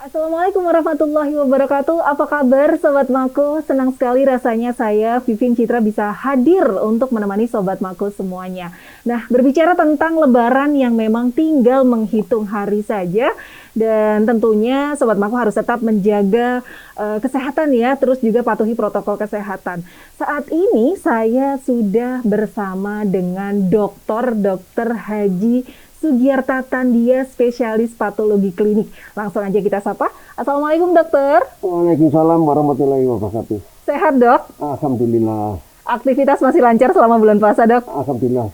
Assalamualaikum warahmatullahi wabarakatuh. Apa kabar Sobat Mako? Senang sekali rasanya saya, Vivin Citra, bisa hadir untuk menemani Sobat Mako semuanya. Nah, berbicara tentang Lebaran yang memang tinggal menghitung hari saja. Dan tentunya Sobat Mako harus tetap menjaga kesehatan ya, terus juga patuhi protokol kesehatan. Saat ini saya sudah bersama dengan Dr. Haji Sugiarta Tandia, spesialis patologi klinik. Langsung aja kita sapa. Assalamualaikum dokter. Waalaikumsalam warahmatullahi wabarakatuh. Sehat dok? Alhamdulillah. Aktivitas masih lancar selama bulan puasa dok? Alhamdulillah.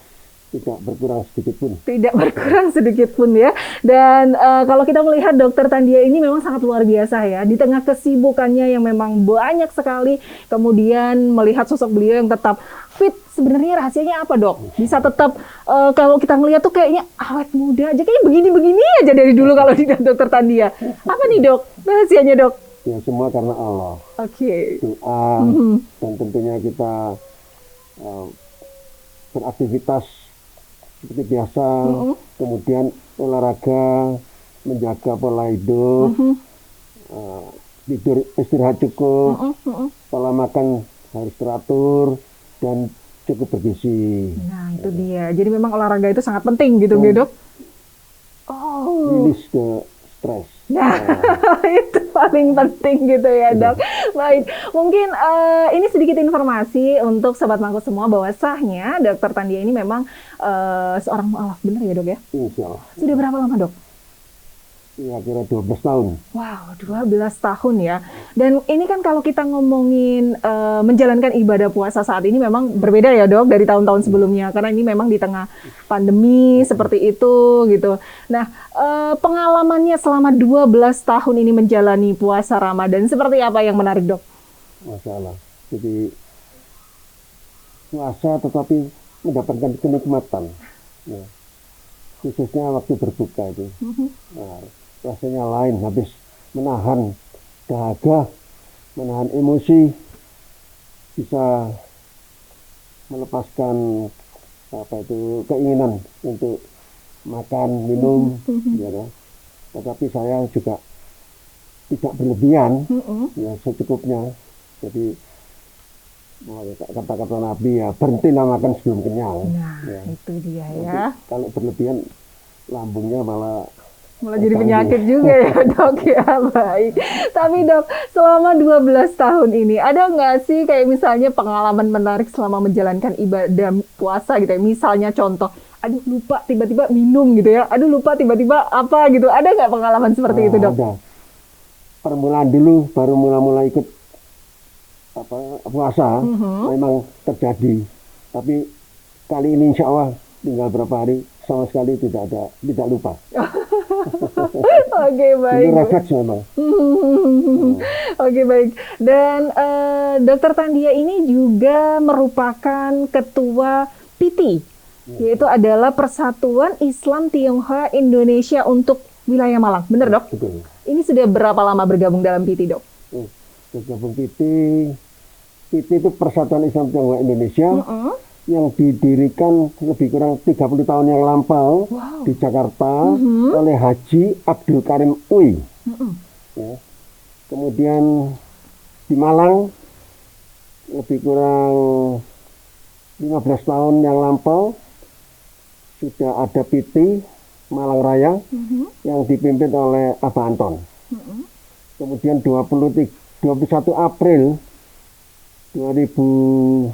Tidak berkurang sedikit pun. Tidak berkurang sedikit pun ya. Dan kalau kita melihat dokter Tandia ini memang sangat luar biasa ya. Di tengah kesibukannya yang memang banyak sekali, kemudian melihat sosok beliau yang tetap fit. Sebenarnya rahasianya apa dok? Bisa tetap kalau kita melihat tuh kayaknya awet muda aja, kayaknya begini-begini aja dari dulu kalau di dokter Tandia. Apa nih dok rahasianya dok? Ya semua karena Allah. Oke. Doa dan tentunya kita beraktivitas seperti biasa, kemudian olahraga, menjaga pola hidup, tidur istirahat cukup, pola makan harus teratur dan cukup bergizi. Nah itu dia. Jadi memang olahraga itu sangat penting gitu, dok. Oh. Rilis ke stres. Nah, itu paling penting gitu ya dok. Baik, mungkin ini sedikit informasi untuk Sobat Mako semua bahwa sahnya dokter Tandia ini memang seorang mu'alaf, benar ya dok ya? Insya Allah. Sudah berapa lama dok? Ya kira 12 tahun. Wow, 12 tahun ya. Dan ini kan kalau kita ngomongin menjalankan ibadah puasa saat ini memang berbeda ya dok dari tahun-tahun sebelumnya. Karena ini memang di tengah pandemi seperti itu gitu. Nah, pengalamannya selama 12 tahun ini menjalani puasa Ramadan seperti apa yang menarik dok? Masya Allah. Jadi puasa tetapi mendapatkan kenikmatan. Ya. Khususnya waktu berbuka itu. Nah, rasanya lain, habis menahan dahaga, menahan emosi, bisa melepaskan keinginan untuk makan, minum, ya, tetapi saya juga tidak berlebihan, ya secukupnya. Jadi kata-kata Nabi ya, berhentilah makan sebelum kenyang. Nah, ya. Itu dia ya. Nanti, kalau berlebihan lambungnya malah jadi penyakit juga ya dok ya. Baik. Tapi dok, selama 12 tahun ini ada nggak sih kayak misalnya pengalaman menarik selama menjalankan ibadah puasa gitu ya? Misalnya contoh, aduh lupa tiba-tiba minum gitu ya, aduh lupa tiba-tiba apa gitu. Ada nggak pengalaman seperti itu dok? Ada. Permulaan dulu baru mula-mula ikut puasa memang terjadi. Tapi kali ini insya Allah tinggal berapa hari sama sekali tidak lupa. Oke, baik. Itu refleks memang. Oke, baik. Dan dokter Tandia ini juga merupakan ketua PT Yaitu adalah Persatuan Islam Tionghoa Indonesia untuk wilayah Malang. Benar, Dok? Betul. Ini sudah berapa lama bergabung dalam PT, Dok? Bergabung PT itu Persatuan Islam Tionghoa Indonesia Mm-mm. yang didirikan lebih kurang 30 tahun yang lampau Wow. di Jakarta oleh Haji Abdul Karim UI. Mm-mm. Ya. Kemudian di Malang lebih kurang 15 tahun yang lampau sudah ada PT Malang Raya yang dipimpin oleh Abah Anton. Kemudian 21 April 2018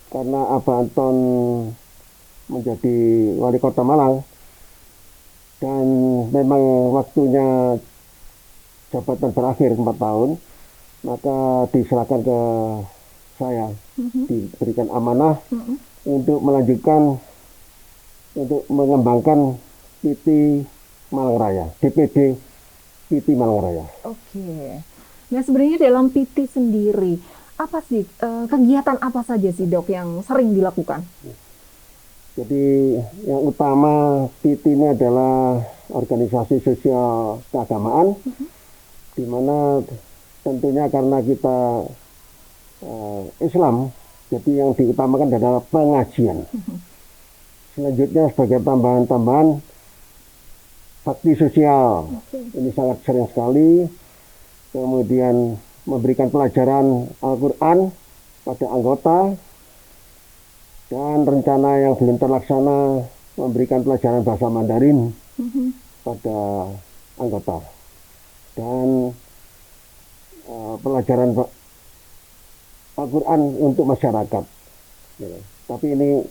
karena Abah Anton menjadi wali kota Malang dan memang waktunya jabatan berakhir 4 tahun, maka diserahkan ke saya, diberikan amanah untuk melanjutkan, untuk mengembangkan PT Malang Raya, DPD PT Malang Raya. Oke. Nah, sebenarnya dalam PT sendiri, apa sih kegiatan apa saja sih, Dok, yang sering dilakukan? Jadi yang utama PT ini adalah organisasi sosial keagamaan, di mana tentunya karena kita Islam, jadi yang diutamakan adalah pengajian. Selanjutnya sebagai tambahan-tambahan bakti sosial, ini sangat sering sekali. Kemudian memberikan pelajaran Al-Quran pada anggota, dan rencana yang belum terlaksana memberikan pelajaran bahasa Mandarin pada anggota, dan pelajaran Al-Quran untuk masyarakat. Ya. Tapi ini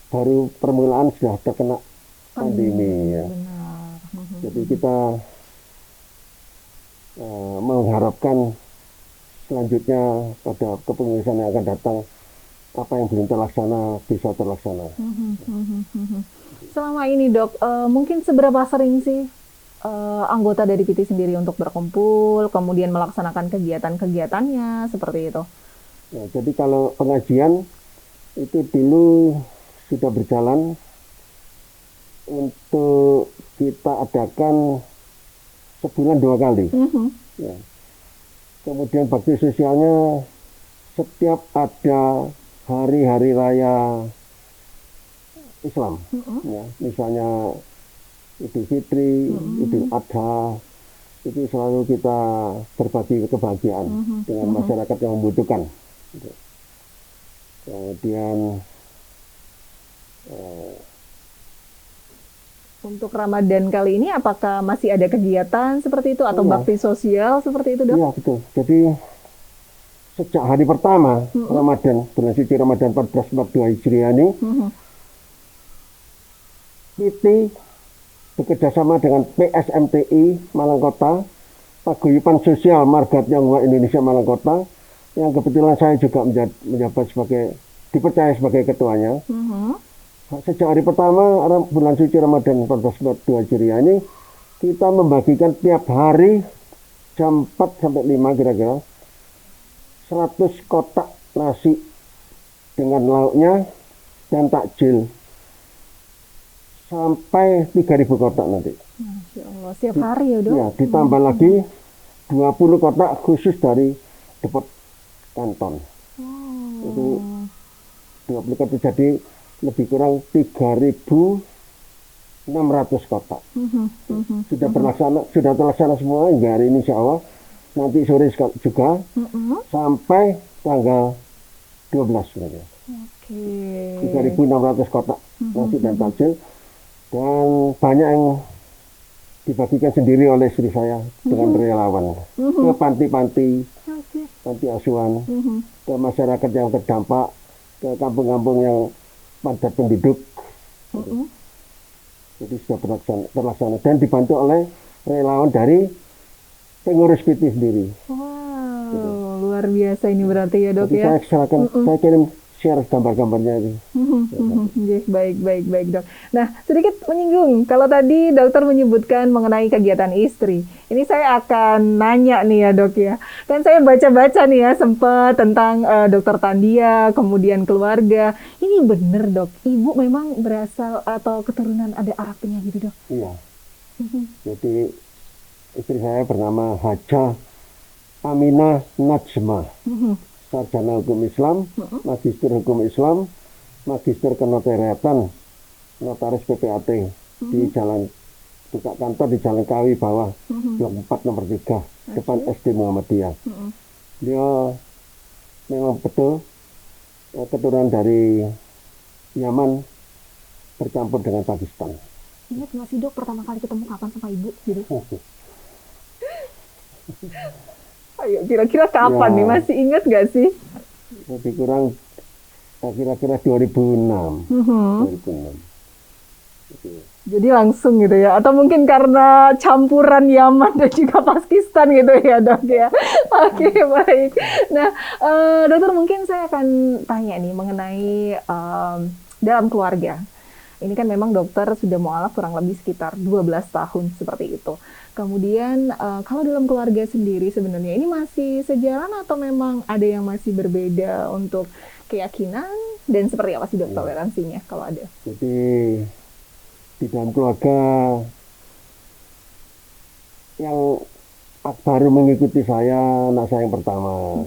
baru permulaan sudah terkena pandemi. Ya. Benar. Jadi kita mengharapkan selanjutnya pada kepengurusan yang akan datang, apa yang belum terlaksana bisa terlaksana. Selama ini, Dok, mungkin seberapa sering sih anggota dari PT sendiri untuk berkumpul, kemudian melaksanakan kegiatan-kegiatannya, seperti itu? Ya, jadi kalau pengajian itu dulu sudah berjalan untuk kita adakan sebulan 2 kali. Ya. Kemudian bakti sosialnya setiap ada hari-hari raya Islam, ya, misalnya Idul Fitri, Idul Adha, itu selalu kita berbagi kebahagiaan dengan masyarakat yang membutuhkan. Kemudian untuk Ramadan kali ini, apakah masih ada kegiatan seperti itu atau Iya. bakti sosial seperti itu, Dok? iya betul. Jadi sejak hari pertama Ramadan, bulan suci Ramadan 1442 Hijriah ini, PT bekerjasama dengan PSMTI Malang Kota, Paguyuban Sosial Marga Tionghoa Indonesia Malang Kota, yang kebetulan saya juga menjabat sebagai, dipercaya sebagai ketuanya. Sejak hari pertama bulan suci Ramadan 1442 Hijriah ini, kita membagikan tiap hari jam 4 sampai 5 kira-kira 100 kotak nasi dengan lauknya dan takjil sampai 3.000 kotak nanti. Masya Allah, setiap hari ya, Dok? Ya, ditambah lagi 20 kotak khusus dari depot kanton. Itu 20 kotak, jadi lebih kurang 3.600 kotak. Sudah terlaksana semua hingga hari ini, insya Allah. Nanti sore juga sampai tanggal 12 sebenarnya. 3.600 kotak nasi dan takjil, dan banyak yang dibagikan sendiri oleh istri saya dengan relawan ke panti-panti, panti asuhan, ke masyarakat yang terdampak, ke kampung-kampung yang padat penduduk. Jadi sudah terlaksana dan dibantu oleh relawan dari pengurus PT sendiri. Wow, luar biasa ini berarti ya, Dok, Jadi ya? saya serahkan, saya kirim share gambar-gambarnya itu. Oke, baik dok. Nah, sedikit menyinggung, kalau tadi dokter menyebutkan mengenai kegiatan istri, ini saya akan nanya nih ya dok ya. Kan saya baca-baca nih ya sempat tentang dokter Tandia, kemudian keluarga. Ini bener dok, ibu memang berasal atau keturunan ada Arabnya gitu dok? Iya. Jadi istri saya bernama Haja Aminah Najmah, sarjana hukum Islam, magister hukum Islam, magister kenotariatan, notaris PPAT di Jalan, buka kantor di Jalan Kawi bawah, blok 4 nomor 3, depan SD Muhammadiyah. Dia memang betul keturunan dari Yaman bercampur dengan Pakistan. Ingat nggak sih dok pertama kali ketemu kapan sama ibu gitu? Ayo kira-kira kapan Ya. nih, masih ingat nggak sih? Lebih kurang kira-kira 2006. 2006. Jadi langsung gitu ya, atau mungkin karena campuran Yaman dan juga Pakistan gitu ya dok ya. Oke, baik. Nah dokter, mungkin saya akan tanya nih mengenai dalam keluarga. Ini kan memang dokter sudah mualaf kurang lebih sekitar 12 tahun seperti itu. Kemudian kalau dalam keluarga sendiri sebenarnya ini masih sejalan atau memang ada yang masih berbeda untuk keyakinan, dan seperti apa sih dok toleransinya kalau ada? Jadi di dalam keluarga yang baru mengikuti saya, anak saya yang pertama,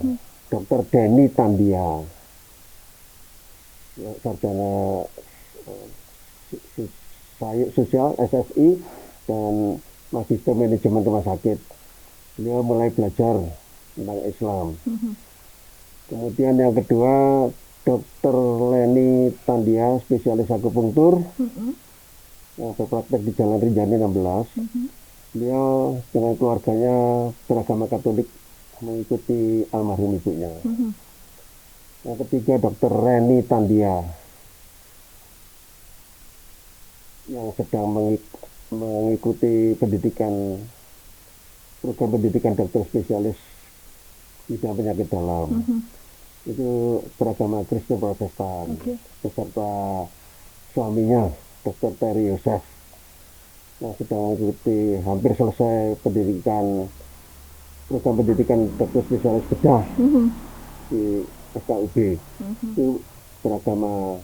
Dr. Denny Tandia, sarjana sosial SSI dan magister manajemen rumah sakit. Beliau mulai belajar tentang Islam. Kemudian yang kedua, Dr. Leni Tandia, spesialis akupunktur, yang berpraktek di Jalan Rinjani 16. Beliau dengan keluarganya beragama Katolik, mengikuti almarhum ibunya. Yang ketiga, Dr. Reni Tandia, yang sedang mengikuti pendidikan, program pendidikan dokter spesialis bidang penyakit dalam. Itu beragama Kristen Protestan, beserta suaminya Dr. Terry Yosef, yang sedang mengikuti hampir selesai pendidikan, program pendidikan dokter spesialis bedah di FKUB. Itu beragama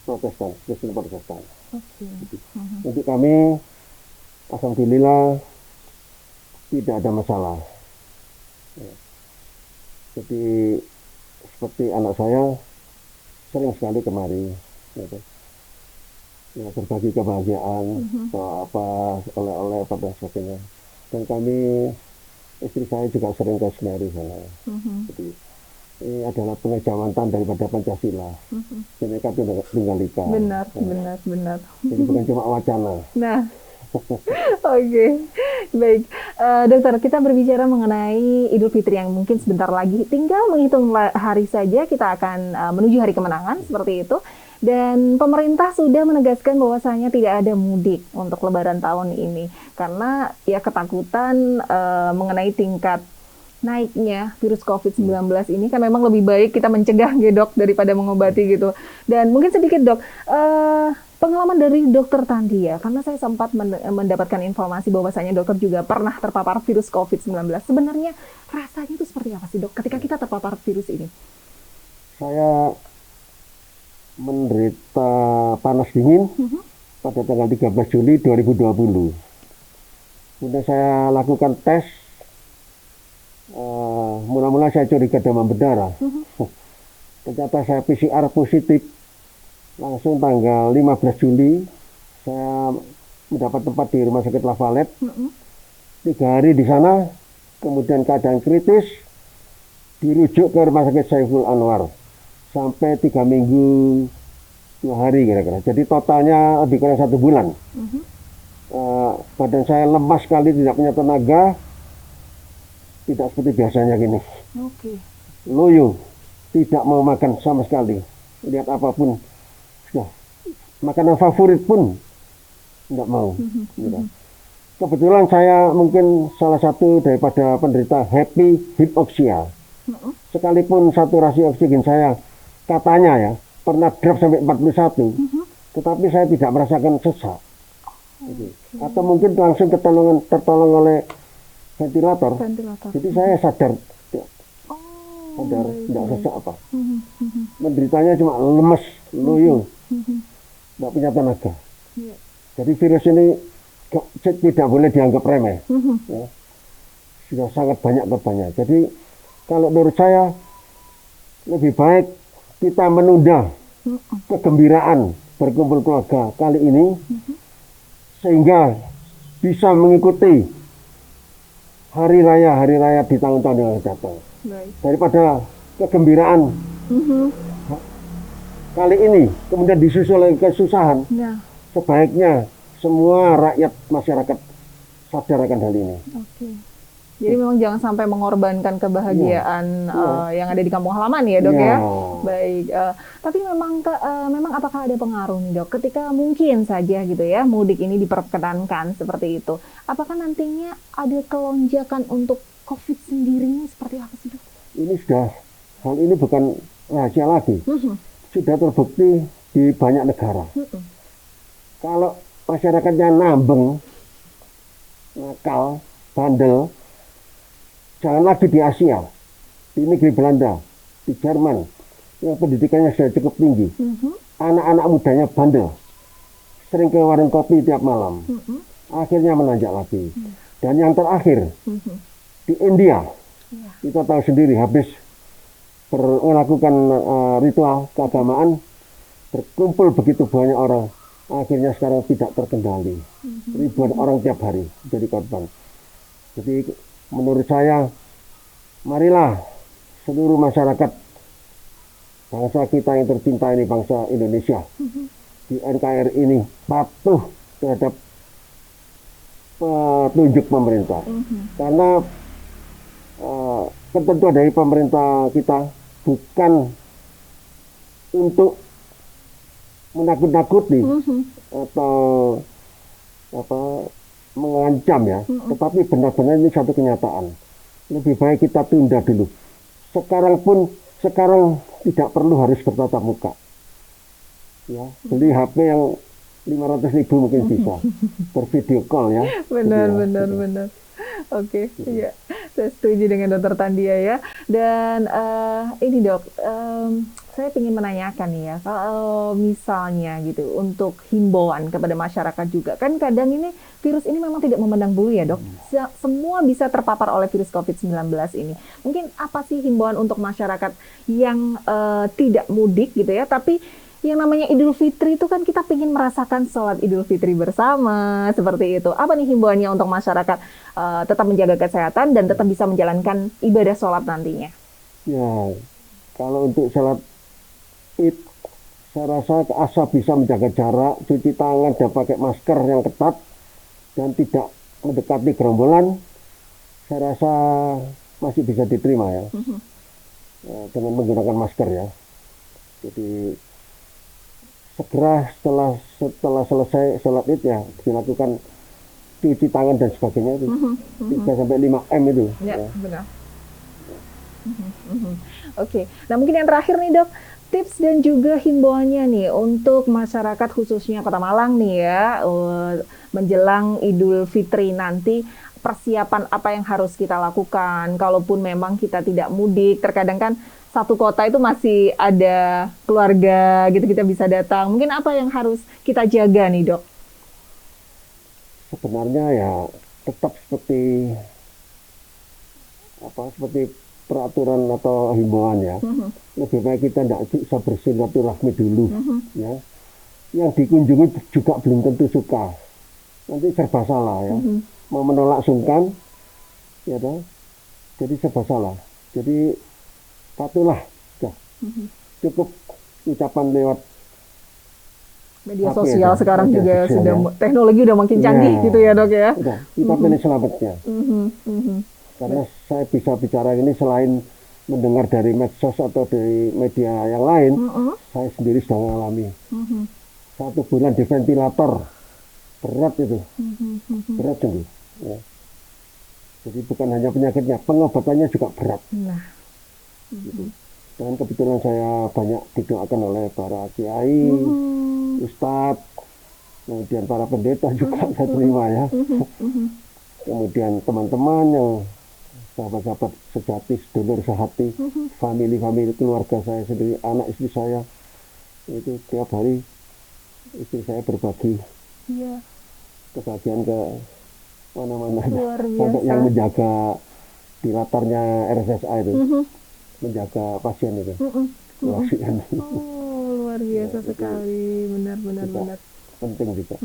Protestan, Kristen Protestan. Untuk kami, alhamdulillah tidak ada masalah. Jadi seperti anak saya sering sekali kemari, gitu. Ya, berbagi kebahagiaan, atau apa, oleh-oleh, apa dan sebagainya. Dan kami, istri saya juga sering ke Semeru sana. Jadi ini adalah pengejawatan daripada Pancasila. Bineka Tunggal Ika. Benar. Jadi bukan cuma wacana. Nah, oke, baik. Dokter, kita berbicara mengenai Idul Fitri yang mungkin sebentar lagi, tinggal menghitung hari saja kita akan menuju hari kemenangan, seperti itu. Dan pemerintah sudah menegaskan bahwasanya tidak ada mudik untuk Lebaran tahun ini. Karena ya ketakutan mengenai tingkat naiknya virus COVID-19 ini kan memang lebih baik kita mencegah gitu dok daripada mengobati gitu. Dan mungkin sedikit dok, pengalaman dari dokter Tandia, karena saya sempat mendapatkan informasi bahwasanya dokter juga pernah terpapar virus COVID-19. Sebenarnya rasanya itu seperti apa sih dok ketika kita terpapar virus ini? Saya menderita panas dingin pada tanggal 13 Juli 2020. Kemudian saya lakukan tes. Mula-mula saya curiga demam berdarah. Ternyata saya PCR positif. Langsung tanggal 15 Juli saya mendapat tempat di Rumah Sakit Lavalet. 3 hari di sana, kemudian keadaan kritis, dirujuk ke Rumah Sakit Saiful Anwar sampai 3 minggu 2 hari kira-kira. Jadi totalnya lebih kurang 1 bulan. Badan saya lemas sekali, tidak punya tenaga. Tidak seperti biasanya gini. Loyo, tidak mau makan sama sekali. Lihat apapun, sudah. Makanan favorit pun tidak mau. Kebetulan saya mungkin salah satu daripada penderita happy hypoxia. Sekalipun saturasi oksigen saya katanya ya pernah drop sampai 41, tetapi saya tidak merasakan sesak. Gitu. Atau mungkin langsung tertolong oleh ventilator. Jadi saya sadar tidak sesak apa. Menderitanya cuma lemes, loyo, tidak punya tenaga. Jadi virus ini tidak boleh dianggap remeh. Ya. Sudah sangat banyak korbannya. Jadi kalau menurut saya lebih baik kita menunda kegembiraan berkumpul keluarga kali ini sehingga bisa mengikuti hari raya di tahun-tahun yang akan datang. Daripada kegembiraan kali ini kemudian disusul oleh kesusahan, sebaiknya semua rakyat masyarakat sadar akan hal ini. Jadi memang jangan sampai mengorbankan kebahagiaan yang ada di kampung halaman ya dok ya. Baik, tapi memang apakah ada pengaruh nih dok ketika mungkin saja gitu ya mudik ini diperkenankan seperti itu. Apakah nantinya ada kelonjakan untuk COVID sendiri seperti apa sih dok? Hal ini bukan rahasia lagi. Sudah terbukti di banyak negara. Kalau masyarakatnya nambeng, nakal, bandel, jangan lagi di Asia, di negeri Belanda, di Jerman, yang pendidikannya sudah cukup tinggi. Anak-anak mudanya bandel, sering ke warung kopi tiap malam, akhirnya menanjak lagi. Dan yang terakhir, di India, kita tahu sendiri habis melakukan ritual keagamaan, berkumpul begitu banyak orang, akhirnya sekarang tidak terkendali. Ribuan orang tiap hari jadi korban. Jadi menurut saya, marilah seluruh masyarakat bangsa kita yang tercinta ini, bangsa Indonesia, di NKRI ini patuh terhadap petunjuk pemerintah. Karena ketentuan dari pemerintah kita bukan untuk menakut-nakuti atau mengancam ya, tetapi benar-benar ini satu kenyataan. Lebih baik kita tunda dulu. Sekarang tidak perlu harus bertatap muka. Ya, beli HP yang 500.000 mungkin bisa bervideo call ya. Benar. Oke, iya, saya setuju dengan Dokter Tandia ya. Dan ini dok, saya ingin menanyakan nih ya, kalau misalnya gitu untuk himbauan kepada masyarakat juga, kan kadang ini virus ini memang tidak memandang bulu ya dok, semua bisa terpapar oleh virus COVID-19 ini. Mungkin apa sih himbauan untuk masyarakat yang tidak mudik gitu ya, tapi yang namanya Idul Fitri itu kan kita pengen merasakan sholat Idul Fitri bersama, seperti itu. Apa nih himbauannya untuk masyarakat tetap menjaga kesehatan dan tetap bisa menjalankan ibadah sholat nantinya? Ya, kalau untuk sholat Id, saya rasa asal bisa menjaga jarak, cuci tangan dan pakai masker yang ketat, dan tidak mendekati gerombolan, saya rasa masih bisa diterima ya, dengan menggunakan masker ya. Jadi segera setelah selesai sholat Id ya dilakukan cuci tangan dan sebagainya itu 3-5 M itu. Ya. Benar. Oke. Nah mungkin yang terakhir nih dok, tips dan juga himbauannya nih untuk masyarakat khususnya Kota Malang nih ya, menjelang Idul Fitri nanti, persiapan apa yang harus kita lakukan kalaupun memang kita tidak mudik. Terkadang kan satu kota itu masih ada keluarga gitu, kita bisa datang. Mungkin apa yang harus kita jaga nih dok? Sebenarnya ya tetap seperti peraturan atau himbauan ya. Lebih baik kita tidak bisa bersilaturahmi dulu ya. Yang dikunjungi juga belum tentu suka, nanti serba salah ya. Mau menolak sungkan ya toh, jadi serba salah. Jadi patuhlah, cukup ucapan lewat media HP sosial ya, sekarang media juga sosial sudah ya. teknologi udah makin canggih gitu ya dok ya. Udah, kita pilih selamatnya. Karena saya bisa bicara ini selain mendengar dari medsos atau dari media yang lain, saya sendiri sudah mengalami. 1 bulan di ventilator, berat itu, berat sungguh. Ya. Jadi bukan hanya penyakitnya, pengobatannya juga berat. Nah. Gitu. Dan kebetulan saya banyak didoakan oleh para kiai, ustadz, kemudian para pendeta juga saya terima ya. Kemudian teman-teman yang sahabat-sahabat sejati, sedulur sehati, family keluarga saya sendiri, anak istri saya, itu tiap hari istri saya berbagi kebahagiaan ke mana-mana, Luar sampai biasa. yang menjaga di latarnya RSSA itu, menjaga pasien itu. Pasien. Oh, luar biasa sekali, benar-benar Juga benar. penting juga.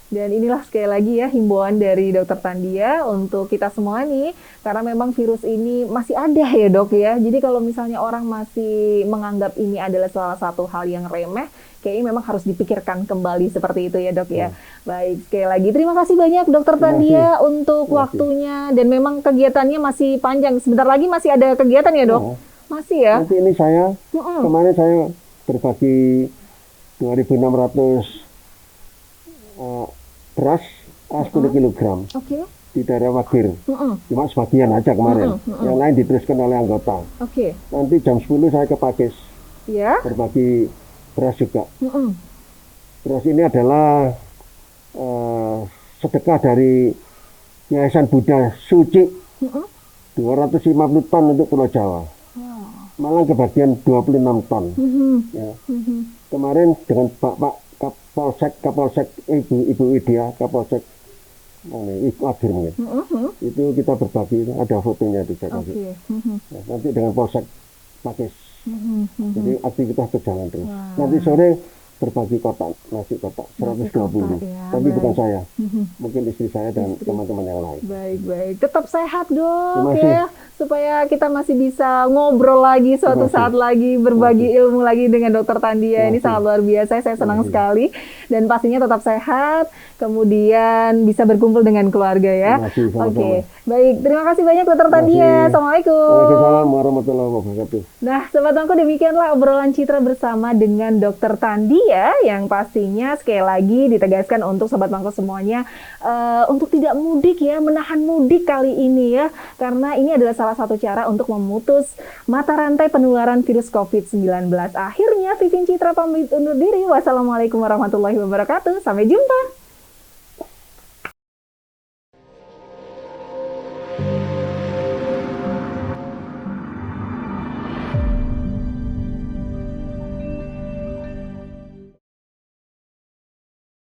Dan inilah sekali lagi ya himbauan dari Dokter Tandia untuk kita semua nih, karena memang virus ini masih ada ya dok ya. Jadi kalau misalnya orang masih menganggap ini adalah salah satu hal yang remeh, kayaknya memang harus dipikirkan kembali seperti itu ya dok ya. Baik, sekali lagi terima kasih banyak Dokter Terima kasih. Tandia untuk Terima kasih. waktunya, dan memang kegiatannya masih panjang. Sebentar lagi masih ada kegiatan ya dok? Oh. Masih ya? Nanti ini saya, kemarin saya berbagi 2.600 beras 10 kilogram Oke. di daerah Wagir. Cuma sebagian aja kemarin. Yang lain diteruskan oleh anggota. Oke. Nanti jam 10 saya ke Pakis Ya. berbagi beras juga. Beras ini adalah sedekah dari Yayasan Buddha Suci, 250 ton untuk Pulau Jawa. Malang kebagian 26 ton. Ya. Kemarin dengan Bapak Kapolsek Ibu Widya, Kapolsek Wagir, itu kita berbagi, ada fotonya di saya kasih. Nah, nanti dengan Polsek Pakis. Jadi aktivitas berjalan terus. Nanti sore berbagi kotak, nasi kotak 120. Ya, Tapi baik. bukan saya, mungkin istri saya dan teman-teman yang lain. Baik. Tetap sehat dok Terima kasih. ya, supaya kita masih bisa ngobrol lagi suatu Terima kasih. saat lagi, berbagi ilmu lagi dengan Dokter Tandia. Ini Terima kasih. sangat luar biasa, saya senang Terima kasih. sekali. Dan pastinya tetap sehat, kemudian bisa berkumpul dengan keluarga ya. Terima kasih, sama-sama. Oke, baik. Terima kasih banyak Dokter Terima Tandia. kasih. Assalamualaikum. Waalaikumsalam warahmatullahi wabarakatuh. Nah, Sobat Mangku, demikianlah obrolan Citra bersama dengan Dokter Tandia, yang pastinya sekali lagi ditegaskan untuk Sobat Mangku semuanya untuk tidak mudik ya, menahan mudik kali ini ya, karena ini adalah salah satu cara untuk memutus mata rantai penularan virus COVID-19. Akhirnya, Vivin Citra pamit undur diri. Wassalamualaikum warahmatullahi wabarakatuh. Sampai jumpa.